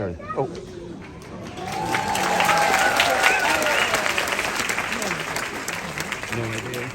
are they? Oh. No idea.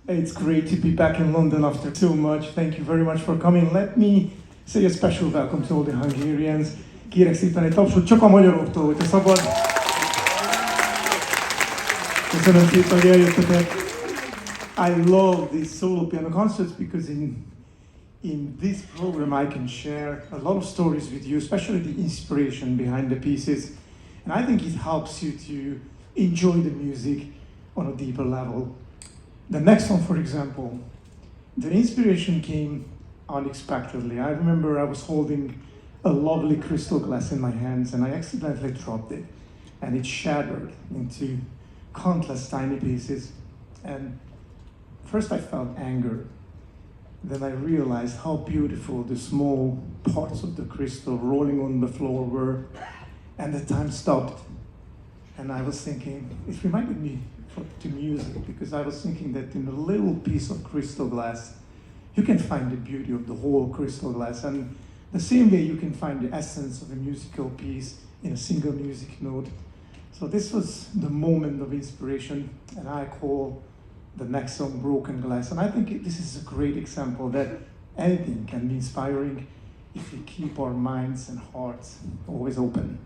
It's great to be back in London after so much. Thank you very much for coming. Let me say a special welcome to all the Hungarians. Kérek szépen egy tapsot csak a magyaroktól, hogyha szabad. Köszönöm szépen, hogy eljöttetek. I love these solo piano concerts because in this program I can share a lot of stories with you, especially the inspiration behind the pieces. And I think it helps you to enjoy the music on a deeper level. The next one, for example, the inspiration came unexpectedly. I remember I was holding a lovely crystal glass in my hands and I accidentally dropped it and it shattered into countless tiny pieces. And first I felt anger. Then I realized how beautiful the small parts of the crystal rolling on the floor were. And the time stopped. And I was thinking, it reminded me to music, because I was thinking that in a little piece of crystal glass, you can find the beauty of the whole crystal glass. And the same way you can find the essence of a musical piece in a single music note. So this was the moment of inspiration, and I call the next song Broken Glass. And I think this is a great example that anything can be inspiring if we keep our minds and hearts always open.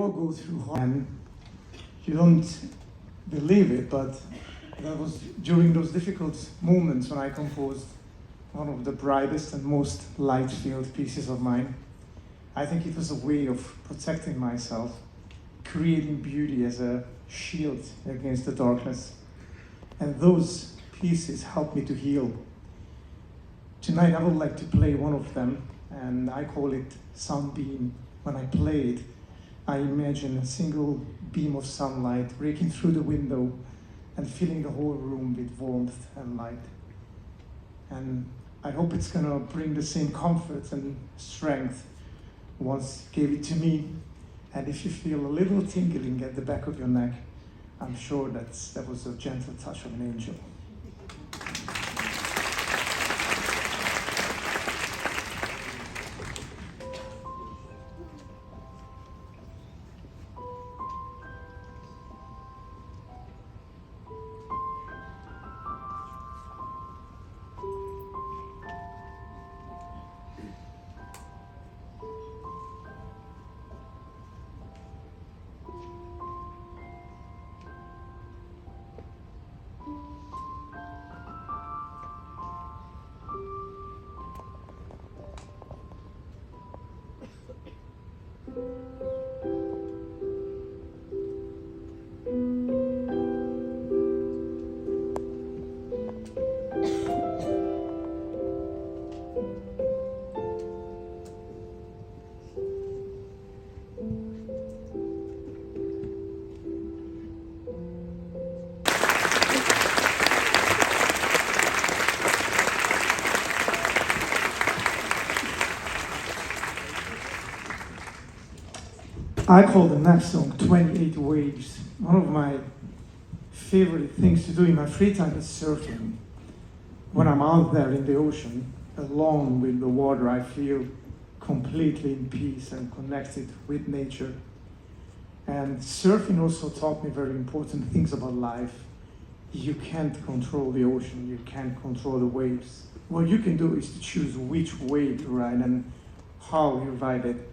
all go through and you don't believe it, but that was during those difficult moments when I composed one of the brightest and most light-filled pieces of mine. I think it was a way of protecting myself, creating beauty as a shield against the darkness. And those pieces helped me to heal. Tonight I would like to play one of them, and I call it Sunbeam. When I play it, I imagine a single beam of sunlight breaking through the window and filling the whole room with warmth and light. And I hope it's gonna bring the same comfort and strength once gave it to me. And if you feel a little tingling at the back of your neck, I'm sure that was a gentle touch of an angel. I call the next song 28 Waves. One of my favorite things to do in my free time is surfing. When I'm out there in the ocean, alone with the water, I feel completely in peace and connected with nature. And surfing also taught me very important things about life. You can't control the ocean, you can't control the waves. What you can do is to choose which wave to ride and how you ride it.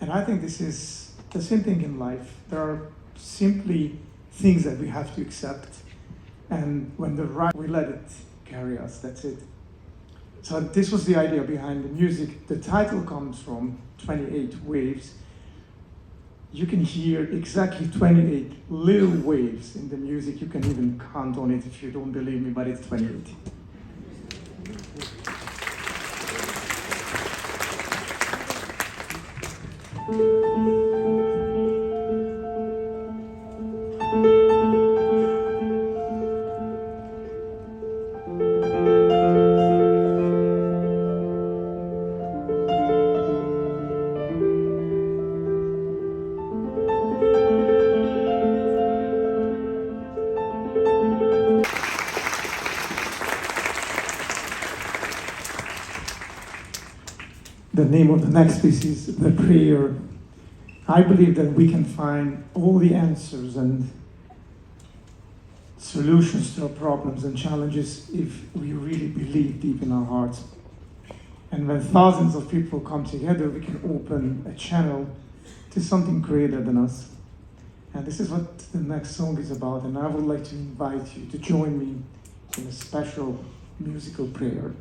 And I think this is the same thing in life. There are simply things that we have to accept. And when the ride, we let it carry us, that's it. So this was the idea behind the music. The title comes from 28 waves. You can hear exactly 28 little waves in the music. You can even count on it if you don't believe me, but it's 28. The name of the next piece is The Prayer. I believe that we can find all the answers and solutions to our problems and challenges if we really believe deep in our hearts. And when thousands of people come together, we can open a channel to something greater than us. And this is what the next song is about, and I would like to invite you to join me in a special musical prayer.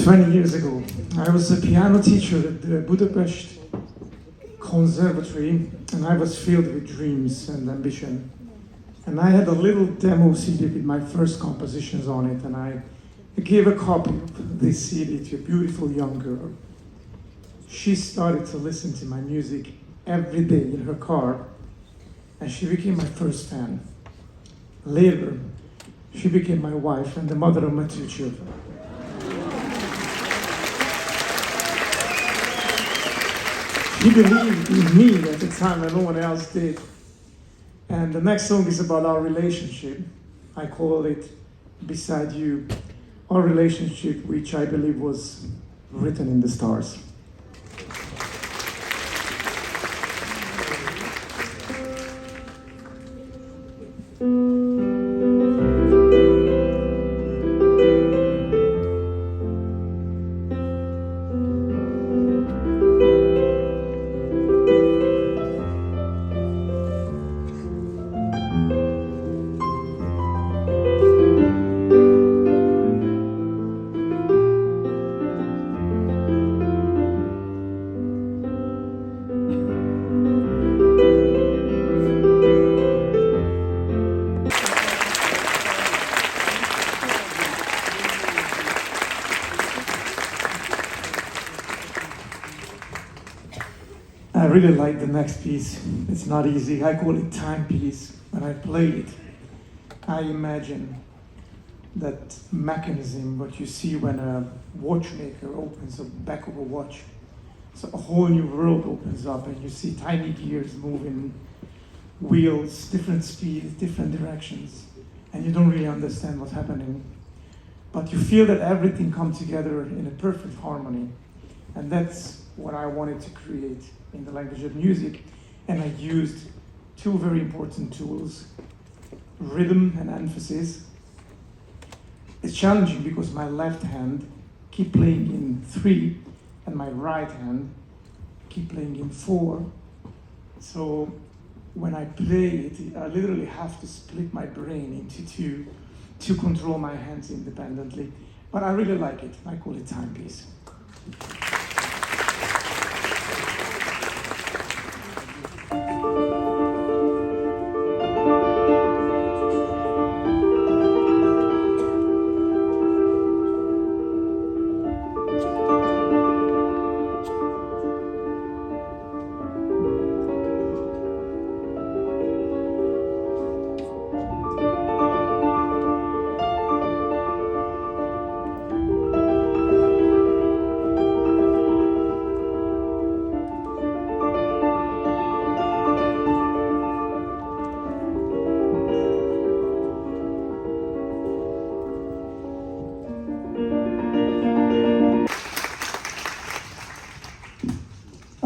20 years ago, I was a piano teacher at the Budapest Conservatory, and I was filled with dreams and ambition. And I had a little demo CD with my first compositions on it, and I gave a copy of this CD to a beautiful young girl. She started to listen to my music every day in her car, and she became my first fan. Later, she became my wife and the mother of my 2 children. She believed in me at the time when no one else did. And the next song is about our relationship. I call it Beside You, our relationship, which I believe was written in the stars. I really like the next piece. It's not easy. I call it timepiece. When I play it, I imagine that mechanism, what you see when a watchmaker opens the back of a watch. So a whole new world opens up and you see tiny gears moving, wheels, different speeds, different directions, and you don't really understand what's happening. But you feel that everything comes together in a perfect harmony. And that's what I wanted to create in the language of music. And I used 2 very important tools, rhythm and emphasis. It's challenging because my left hand keep playing in 3 and my right hand keep playing in 4. So when I play it, I literally have to split my brain into 2 to control my hands independently. But I really like it. I call it timepiece.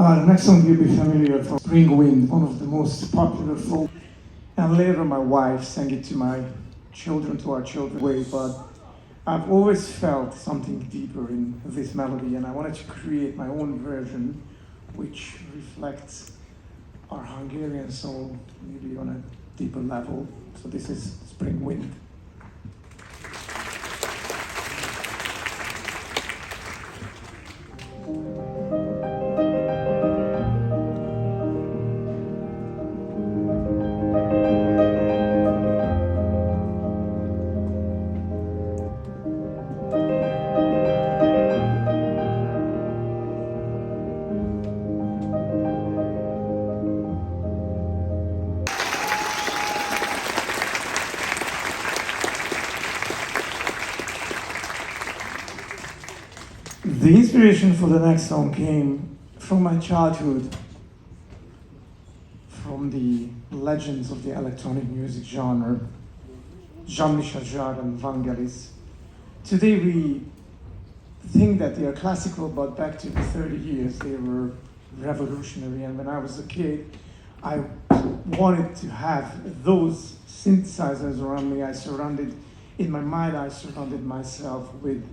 The next song you'll be familiar from Spring Wind, one of the most popular folk. And later my wife sang it to my children, to our children way, but I've always felt something deeper in this melody and I wanted to create my own version which reflects our Hungarian soul, maybe on a deeper level. So this is Spring Wind. The inspiration for the next song came from my childhood, from the legends of the electronic music genre, Jean-Michel Jarre and Vangelis. Today we think that they are classical, but back to the 30 years they were revolutionary. And when I was a kid, I wanted to have those synthesizers around me. In my mind, I surrounded myself with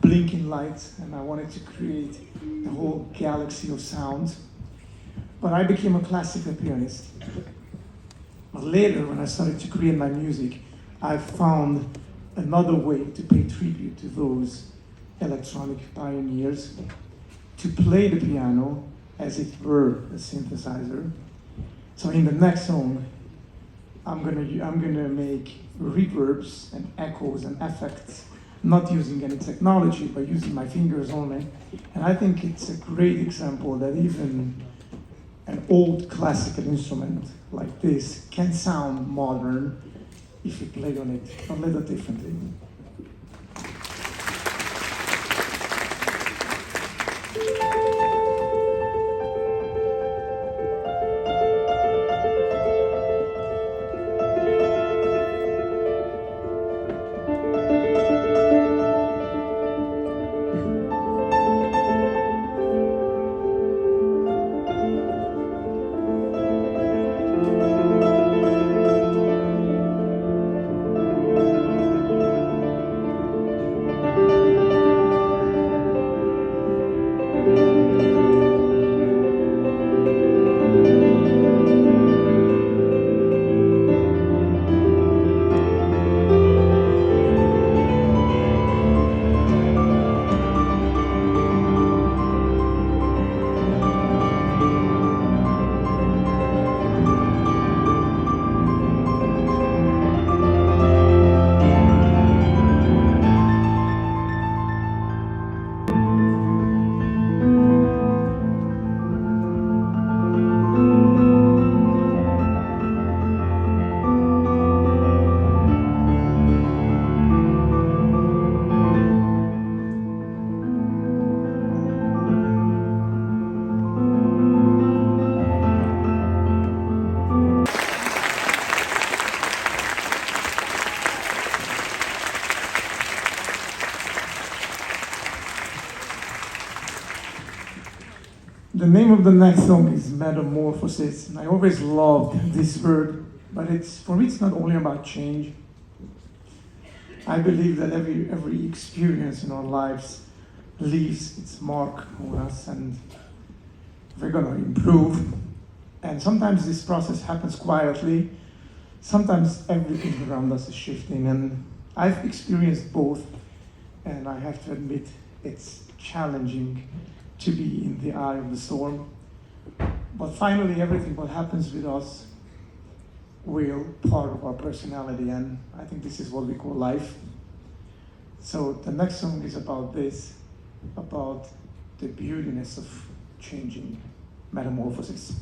blinking lights, and I wanted to create a whole galaxy of sounds. But I became a classical pianist. But later, when I started to create my music, I found another way to pay tribute to those electronic pioneers to play the piano as it were a synthesizer. So in the next song, I'm gonna make reverbs and echoes and effects, not using any technology, but using my fingers only. And I think it's a great example that even an old classical instrument like this can sound modern if you play on it a little differently. The name of the next song is Metamorphosis, and I always loved this word, but for me it's not only about change. I believe that every experience in our lives leaves its mark on us, and we're gonna improve. And sometimes this process happens quietly, sometimes everything around us is shifting, and I've experienced both, and I have to admit it's challenging to be in the eye of the storm. But finally, everything what happens with us will part of our personality, and I think this is what we call life. So the next song is about this, about the beautiness of changing, metamorphosis.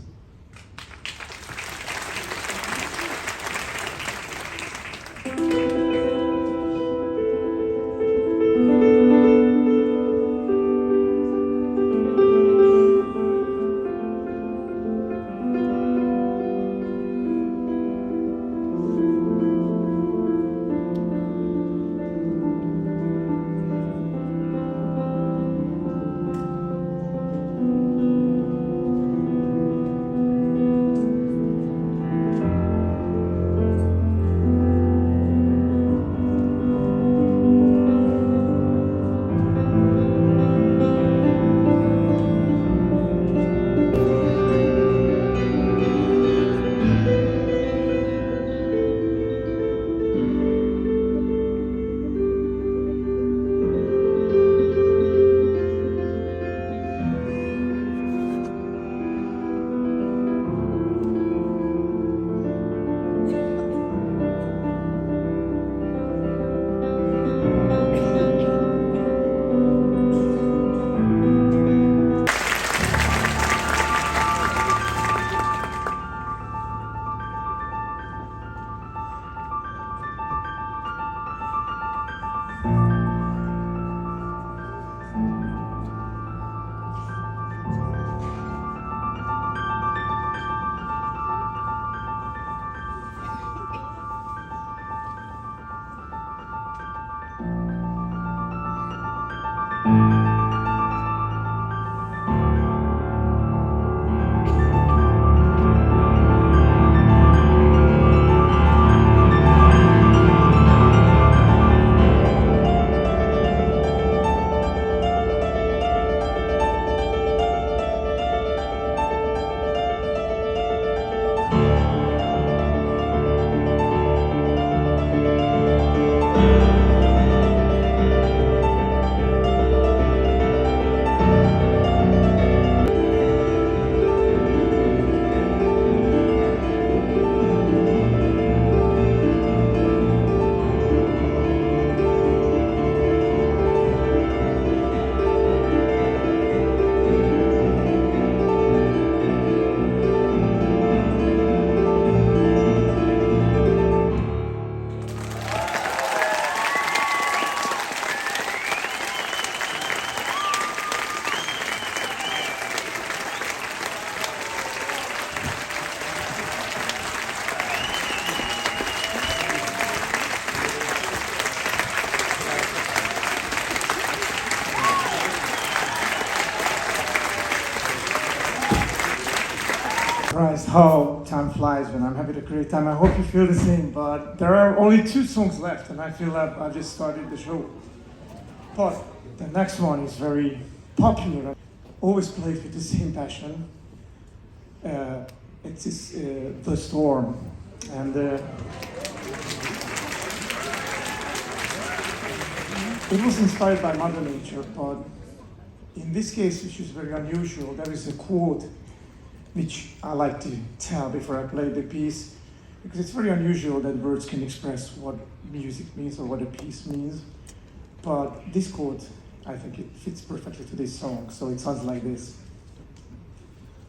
how time flies when I'm having a great time. I hope you feel the same, but there are only 2 songs left, and I feel like I just started the show. But the next one is very popular. Always played with the same passion. It's The Storm. And it was inspired by Mother Nature, but in this case, which is very unusual, there is a quote which I like to tell before I play the piece, because it's very unusual that words can express what music means or what a piece means. But this quote, I think it fits perfectly to this song, so it sounds like this.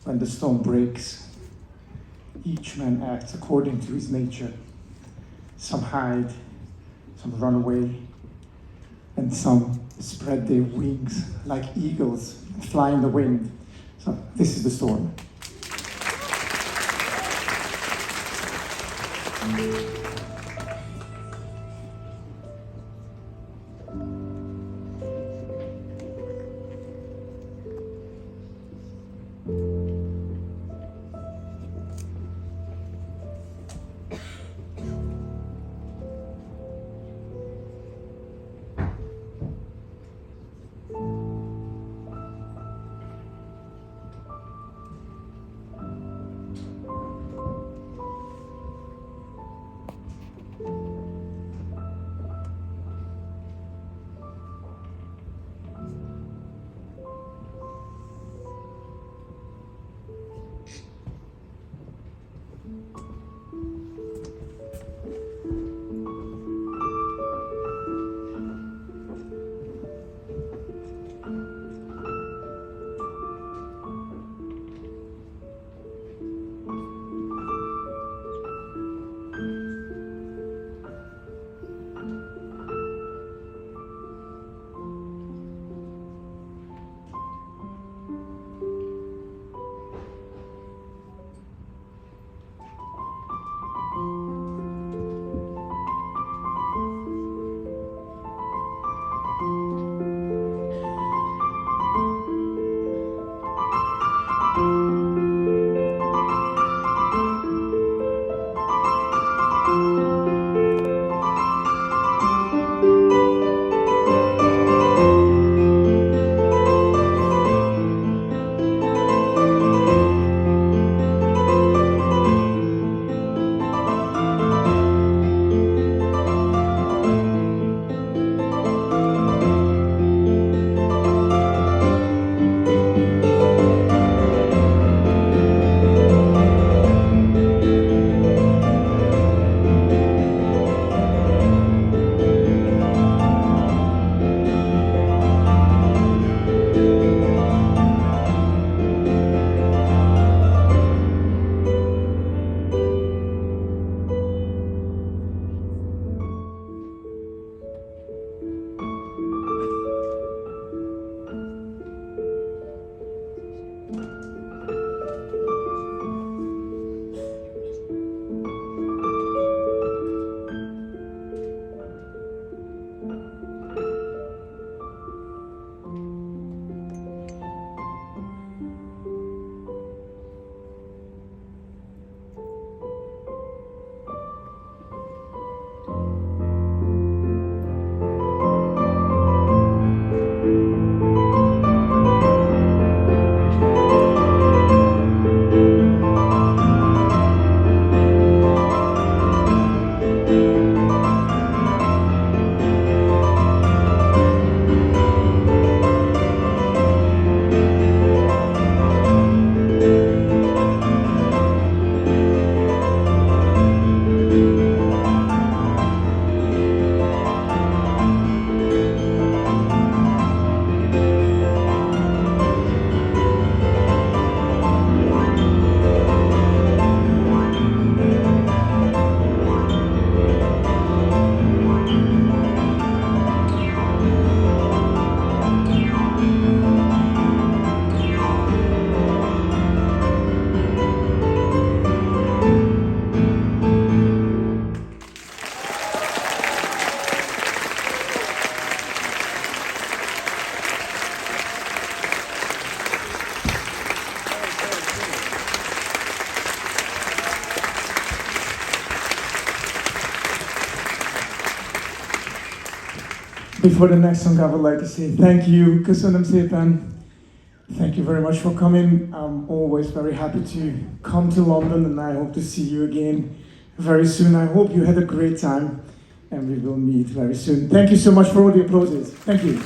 When the storm breaks, each man acts according to his nature. Some hide, some run away, and some spread their wings like eagles and fly in the wind. So this is the storm. Before the next song, I would like to say thank you. Köszönöm szépen. Thank you very much for coming. I'm always very happy to come to London, and I hope to see you again very soon. I hope you had a great time, and we will meet very soon. Thank you so much for all the applauses. Thank you.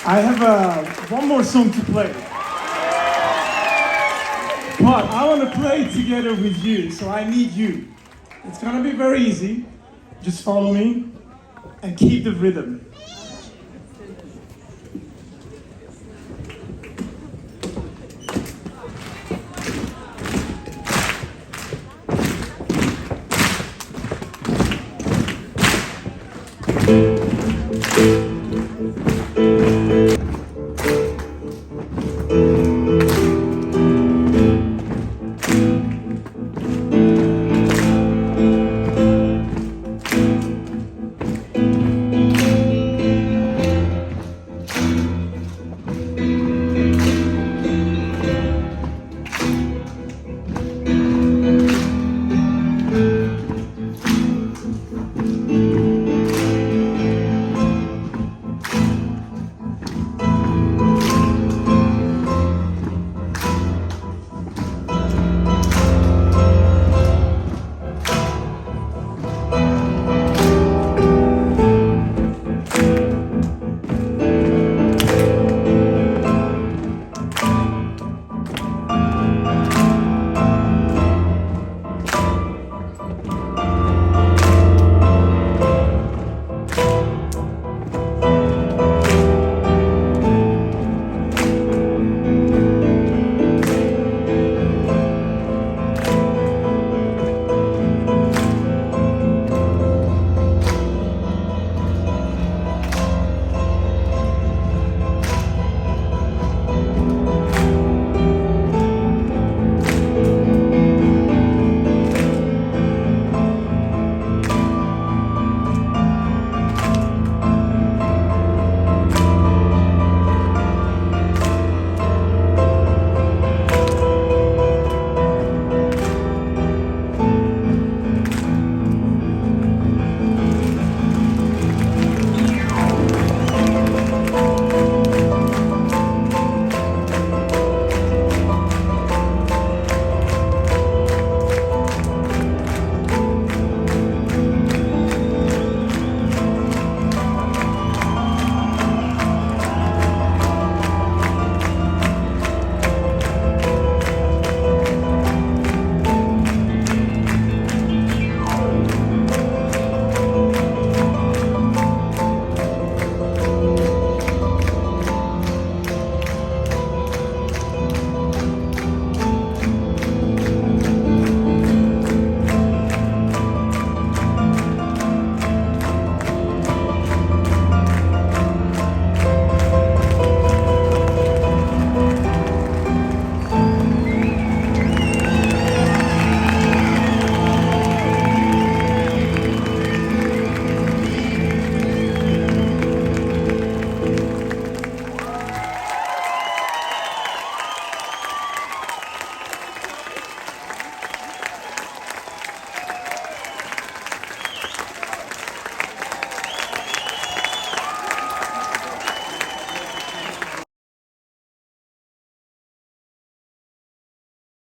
I have one more song to play. But I want to play it together with you, so I need you. It's gonna be very easy. Just follow me and keep the rhythm.